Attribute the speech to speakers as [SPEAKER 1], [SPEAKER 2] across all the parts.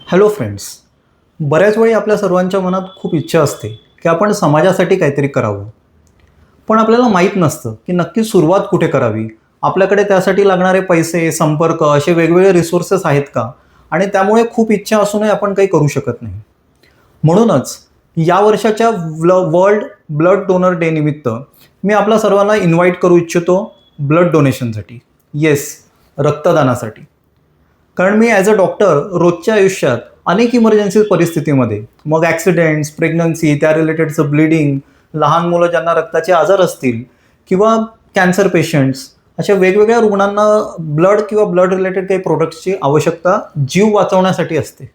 [SPEAKER 1] Hello friends. बऱ्याच वेळी आपल्या सर्वांच्या मनात खूप इच्छा असते की आपण समाजासाठी काहीतरी करावं, पण आपल्याला माहीत नसतं की नक्की सुरुवात कुठे करावी. आपल्याकडे त्यासाठी लागणारे पैसे, संपर्क असे वेगवेगळे रिसोर्सेस आहेत का? आणि त्यामुळे खूप इच्छा असूनही आपण काही करू शकत नाही. म्हणूनच या वर्षाच्या वर्ल्ड ब्लड डोनर डे निमित्त मी आपल्या सर्वांना इन्व्हाइट करू इच्छितो ब्लड डोनेशनसाठी. येस, रक्तदानासाठी. कारण मी ॲज अ डॉक्टर रोजच्या आयुष्यात अनेक इमर्जन्सी परिस्थितीमध्ये, मग ॲक्सिडेंट्स, प्रेग्नन्सी, त्या रिलेटेडचं ब्लिडिंग, लहान मुलं ज्यांना रक्ताचे आजार असतील किंवा कॅन्सर पेशंट्स, अशा वेगवेगळ्या रुग्णांना ब्लड किंवा ब्लड रिलेटेड काही प्रोडक्ट्सची आवश्यकता जीव वाचवण्यासाठी असते.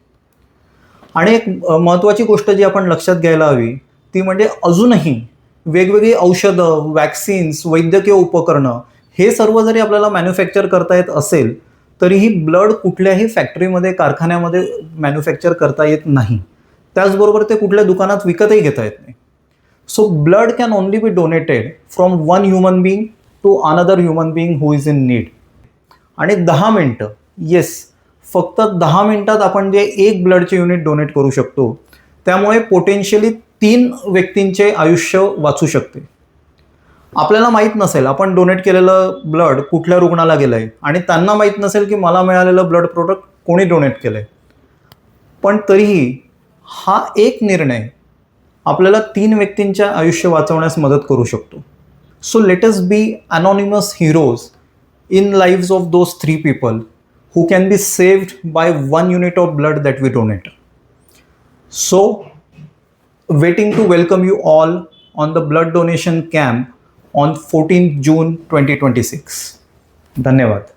[SPEAKER 1] आणि एक महत्त्वाची गोष्ट जी आपण लक्षात घ्यायला हवी ती म्हणजे अजूनही वेगवेगळी औषधं, वॅक्सिन्स, वैद्यकीय उपकरणं हे सर्व जरी आपल्याला मॅन्युफॅक्चर करता येत असेल तरीही ब्लड कुठल्याही फॅक्टरीमध्ये, कारखान्यामध्ये मॅन्युफॅक्चर करता येत नाही. त्याचबरोबर ते कुठल्या दुकानात विकतही घेता येत नाही. So blood can only be donated from one human being to another human being who is in need. आणि 10 मिनटं, येस, फक्त 10 मिनिटात आपण जे एक ब्लडचे युनिट डोनेट करू शकतो त्यामुळे पोटेन्शियली 3 व्यक्तींचे आयुष्य वाचू शकते. आपल्याला माहीत नसेल आपण डोनेट केलेलं ब्लड कुठल्या रुग्णाला गेलं आहे आणि त्यांना माहीत नसेल की मला मिळालेलं ब्लड प्रोडक्ट कोणी डोनेट केलं आहे, पण तरीही हा एक निर्णय आपल्याला 3 व्यक्तींच्या आयुष्य वाचवण्यास मदत करू शकतो. So let us B anonymous heroes in lives of those 3 people who can be saved by 1 unit of blood that we donate. So, waiting to welcome you all on the blood donation camp on 14th June 2026. धन्यवाद.